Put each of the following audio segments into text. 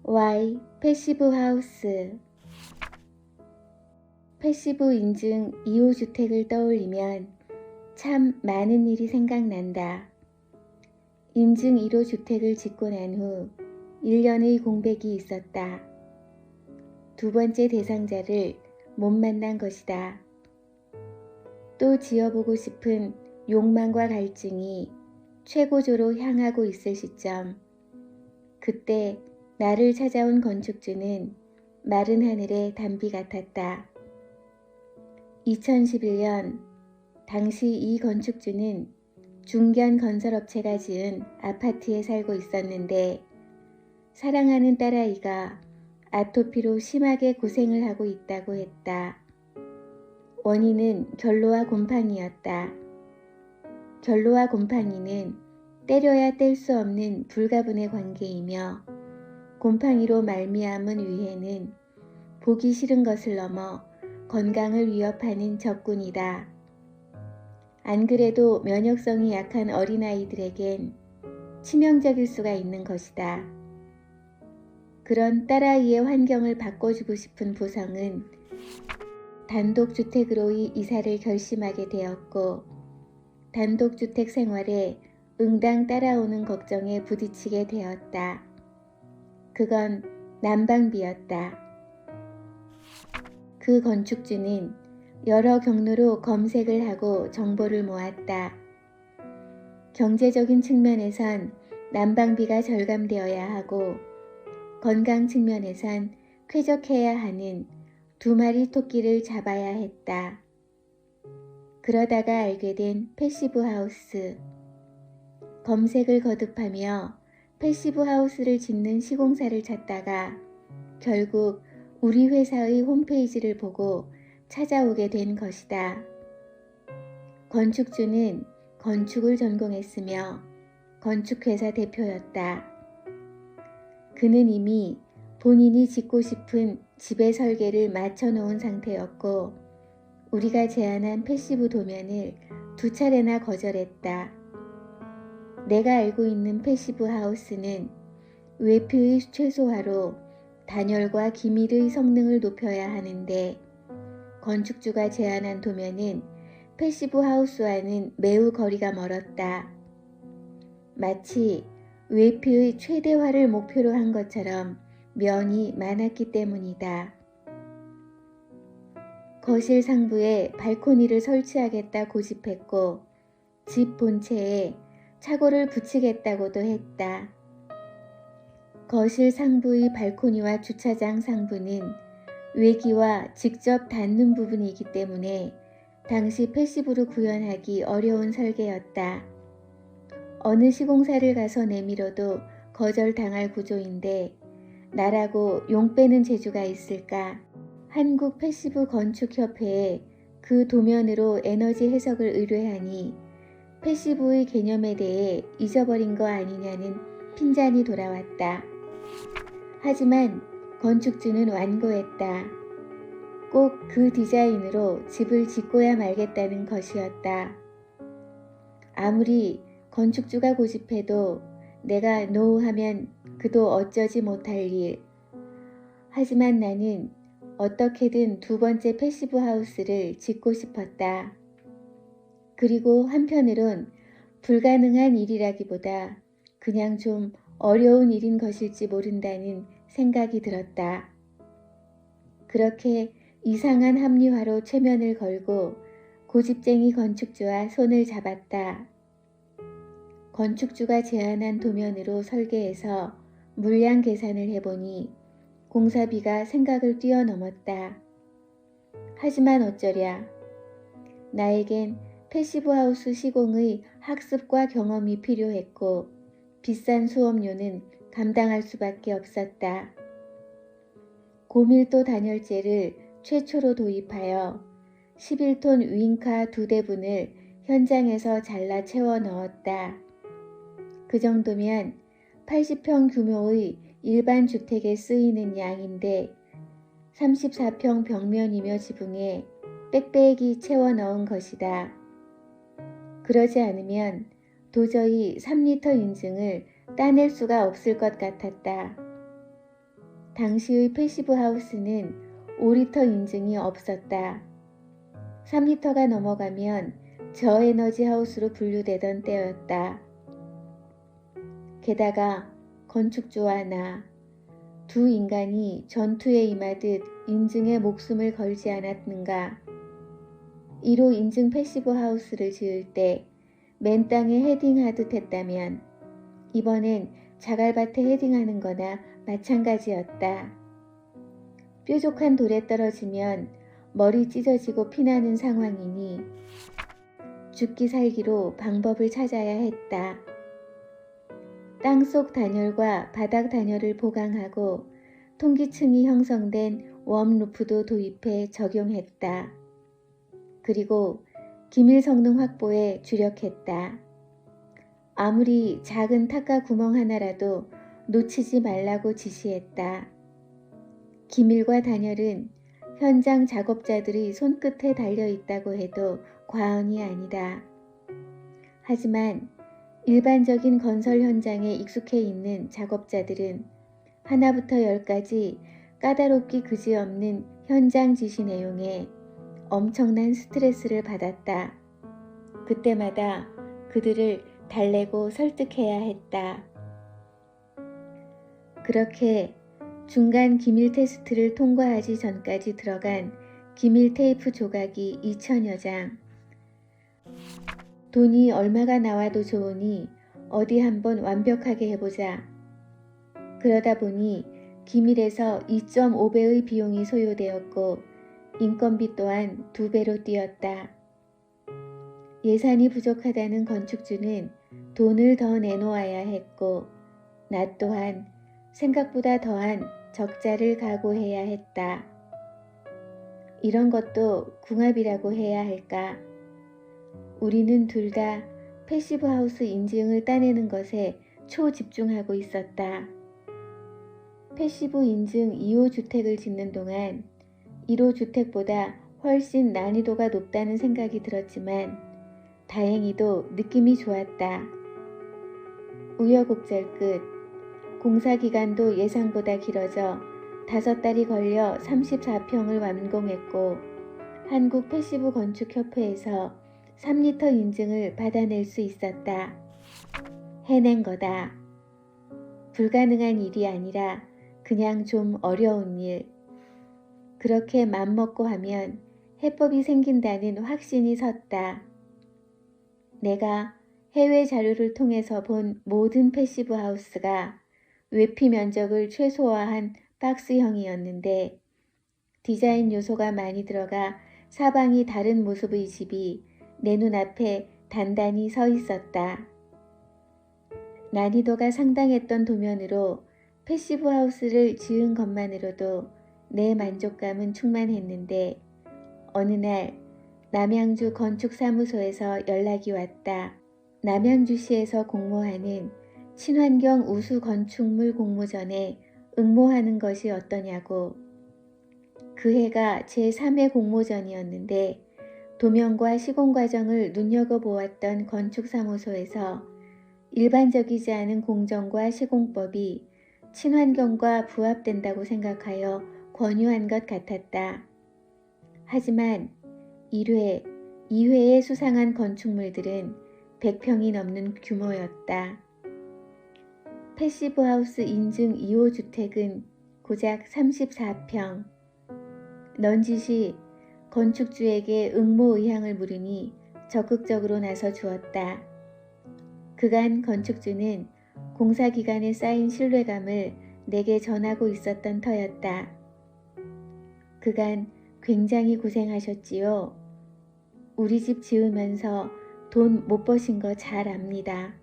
Y 패시브 하우스. 패시브 인증 2호주택을 떠올리면 참 많은 일이 생각난다. 인증 1호주택을 짓고 난 후 1년의 공백이 있었다. 두 번째 대상자를 못 만난 것이다. 또 지어보고 싶은 욕망과 갈증이 최고조로 향하고 있을 시점. 그때 나를 찾아온 건축주는 마른 하늘의 단비 같았다. 2011년 당시 이 건축주는 중견 건설업체가 지은 아파트에 살고 있었는데 사랑하는 딸아이가 아토피로 심하게 고생을 하고 있다고 했다. 원인은 결로와 곰팡이였다. 결로와 곰팡이는 때려야 뗄 수 없는 불가분의 관계이며 곰팡이로 말미암은 위해는 보기 싫은 것을 넘어 건강을 위협하는 적군이다. 안 그래도 면역성이 약한 어린아이들에겐 치명적일 수가 있는 것이다. 그런 딸아이의 환경을 바꿔주고 싶은 보성은 단독주택으로의 이사를 결심하게 되었고 단독주택 생활에 응당 따라오는 걱정에 부딪히게 되었다. 그건 난방비였다. 그 건축주는 여러 경로로 검색을 하고 정보를 모았다. 경제적인 측면에선 난방비가 절감되어야 하고 건강 측면에선 쾌적해야 하는 두 마리 토끼를 잡아야 했다. 그러다가 알게 된 패시브 하우스. 검색을 거듭하며 패시브 하우스를 짓는 시공사를 찾다가 결국 우리 회사의 홈페이지를 보고 찾아오게 된 것이다. 건축주는 건축을 전공했으며 건축회사 대표였다. 그는 이미 본인이 짓고 싶은 집의 설계를 맞춰놓은 상태였고 우리가 제안한 패시브 도면을 2차례나 거절했다. 내가 알고 있는 패시브 하우스는 외표의 최소화로 단열과 기밀의 성능을 높여야 하는데 건축주가 제안한 도면은 패시브 하우스와는 매우 거리가 멀었다. 마치 외표의 최대화를 목표로 한 것처럼 면이 많았기 때문이다. 거실 상부에 발코니를 설치하겠다 고집했고 집 본체에 차고를 붙이겠다고도 했다. 거실 상부의 발코니와 주차장 상부는 외기와 직접 닿는 부분이기 때문에 당시 패시브로 구현하기 어려운 설계였다. 어느 시공사를 가서 내밀어도 거절당할 구조인데 나라고 용 빼는 재주가 있을까? 한국 패시브 건축협회에 그 도면으로 에너지 해석을 의뢰하니 패시브의 개념에 대해 잊어버린 거 아니냐는 핀잔이 돌아왔다. 하지만 건축주는 완고했다. 꼭 그 디자인으로 집을 짓고야 말겠다는 것이었다. 아무리 건축주가 고집해도 내가 노 하면 그도 어쩌지 못할 일. 하지만 나는 어떻게든 두 번째 패시브 하우스를 짓고 싶었다. 그리고 한편으론 불가능한 일이라기보다 그냥 좀 어려운 일인 것일지 모른다는 생각이 들었다. 그렇게 이상한 합리화로 최면을 걸고 고집쟁이 건축주와 손을 잡았다. 건축주가 제안한 도면으로 설계해서 물량 계산을 해보니 공사비가 생각을 뛰어넘었다. 하지만 어쩌랴. 나에겐 패시브 하우스 시공의 학습과 경험이 필요했고 비싼 수업료는 감당할 수밖에 없었다. 고밀도 단열재를 최초로 도입하여 11톤 윙카 2대분을 현장에서 잘라 채워 넣었다. 그 정도면 80평 규모의 일반 주택에 쓰이는 양인데 34평 벽면이며 지붕에 빽빽이 채워 넣은 것이다. 그러지 않으면 도저히 3리터 인증을 따낼 수가 없을 것 같았다. 당시의 패시브 하우스는 5리터 인증이 없었다. 3리터가 넘어가면 저에너지 하우스로 분류되던 때였다. 게다가 건축주와 나, 두 인간이 전투에 임하듯 인증에 목숨을 걸지 않았는가. 이로 인증 패시브 하우스를 지을 때 맨 땅에 헤딩하듯 했다면 이번엔 자갈밭에 헤딩하는 거나 마찬가지였다. 뾰족한 돌에 떨어지면 머리 찢어지고 피나는 상황이니 죽기 살기로 방법을 찾아야 했다. 땅속 단열과 바닥 단열을 보강하고 통기층이 형성된 웜루프도 도입해 적용했다. 그리고 기밀 성능 확보에 주력했다. 아무리 작은 탁과 구멍 하나라도 놓치지 말라고 지시했다. 기밀과 단열은 현장 작업자들이 손끝에 달려 있다고 해도 과언이 아니다. 하지만 일반적인 건설 현장에 익숙해 있는 작업자들은 하나부터 열까지 까다롭기 그지없는 현장 지시 내용에 엄청난 스트레스를 받았다. 그때마다 그들을 달래고 설득해야 했다. 그렇게 중간 기밀 테스트를 통과하기 전까지 들어간 기밀 테이프 조각이 2000여 장. 돈이 얼마가 나와도 좋으니 어디 한번 완벽하게 해보자. 그러다 보니 기밀에서 2.5배의 비용이 소요되었고 인건비 또한 2배로 뛰었다. 예산이 부족하다는 건축주는 돈을 더 내놓아야 했고 나 또한 생각보다 더한 적자를 각오해야 했다. 이런 것도 궁합이라고 해야 할까? 우리는 둘 다 패시브 하우스 인증을 따내는 것에 초집중하고 있었다. 패시브 인증 2호 주택을 짓는 동안 1호 주택보다 훨씬 난이도가 높다는 생각이 들었지만 다행히도 느낌이 좋았다. 우여곡절 끝 공사 기간도 예상보다 길어져 5달이 걸려 34평을 완공했고 한국 패시브 건축협회에서 3리터 인증을 받아낼 수 있었다. 해낸 거다. 불가능한 일이 아니라 그냥 좀 어려운 일. 그렇게 맘먹고 하면 해법이 생긴다는 확신이 섰다. 내가 해외 자료를 통해서 본 모든 패시브 하우스가 외피 면적을 최소화한 박스형이었는데 디자인 요소가 많이 들어가 사방이 다른 모습의 집이 내 눈앞에 단단히 서 있었다. 난이도가 상당했던 도면으로 패시브 하우스를 지은 것만으로도 내 만족감은 충만했는데 어느 날 남양주 건축사무소에서 연락이 왔다. 남양주시에서 공모하는 친환경 우수 건축물 공모전에 응모하는 것이 어떠냐고. 그 해가 제3회 공모전이었는데 도면과 시공 과정을 눈여겨보았던 건축사무소에서 일반적이지 않은 공정과 시공법이 친환경과 부합된다고 생각하여 권유한 것 같았다. 하지만 1회, 2회에 수상한 건축물들은 100평이 넘는 규모였다. 패시브 하우스 인증 2호 주택은 고작 34평. 넌지시 건축주에게 응모 의향을 물으니 적극적으로 나서 주었다. 그간 건축주는 공사 기간에 쌓인 신뢰감을 내게 전하고 있었던 터였다. 그간 굉장히 고생하셨지요. 우리 집 지으면서 돈 못 버신 거 잘 압니다.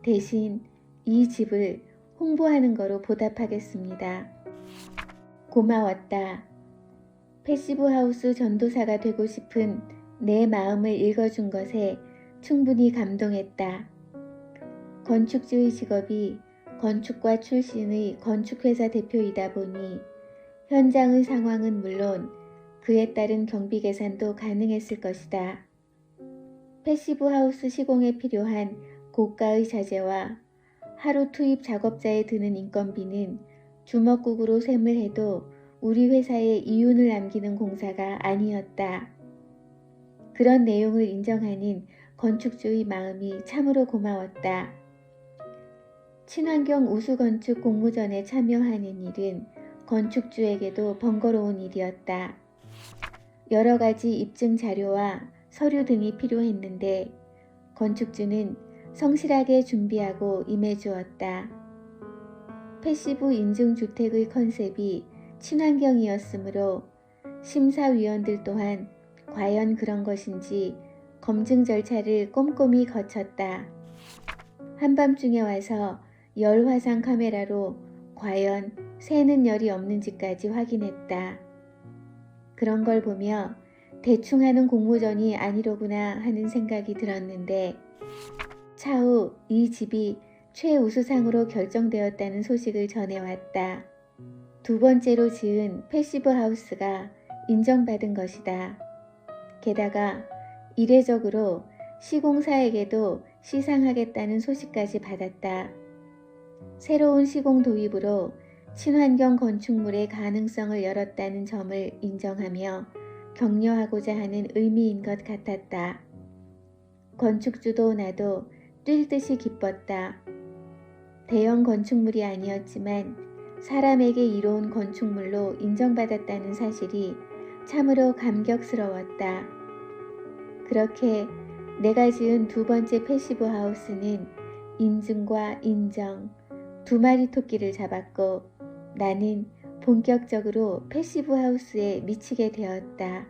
대신 이 집을 홍보하는 거로 보답하겠습니다. 고마웠다. 패시브 하우스 전도사가 되고 싶은 내 마음을 읽어준 것에 충분히 감동했다. 건축주의 직업이 건축과 출신의 건축회사 대표이다 보니 현장의 상황은 물론 그에 따른 경비 계산도 가능했을 것이다. 패시브 하우스 시공에 필요한 고가의 자재와 하루 투입 작업자에 드는 인건비는 주먹국으로 셈을 해도 우리 회사에 이윤을 남기는 공사가 아니었다. 그런 내용을 인정하는 건축주의 마음이 참으로 고마웠다. 친환경 우수건축 공모전에 참여하는 일은 건축주에게도 번거로운 일이었다. 여러 가지 입증 자료와 서류 등이 필요했는데 건축주는 성실하게 준비하고 임해주었다. 패시브 인증주택의 컨셉이 친환경이었으므로 심사위원들 또한 과연 그런 것인지 검증 절차를 꼼꼼히 거쳤다. 한밤중에 와서 열 화상 카메라로 과연 새는 열이 없는지까지 확인했다. 그런 걸 보며 대충 하는 공모전이 아니로구나 하는 생각이 들었는데 차후 이 집이 최우수상으로 결정되었다는 소식을 전해왔다. 두 번째로 지은 패시브 하우스가 인정받은 것이다. 게다가 이례적으로 시공사에게도 시상하겠다는 소식까지 받았다. 새로운 시공 도입으로 친환경 건축물의 가능성을 열었다는 점을 인정하며 격려하고자 하는 의미인 것 같았다. 건축주도 나도 뛸 듯이 기뻤다. 대형 건축물이 아니었지만 사람에게 이로운 건축물로 인정받았다는 사실이 참으로 감격스러웠다. 그렇게 내가 지은 두 번째 패시브 하우스는 인증과 인정, 두 마리 토끼를 잡았고 나는 본격적으로 패시브 하우스에 미치게 되었다.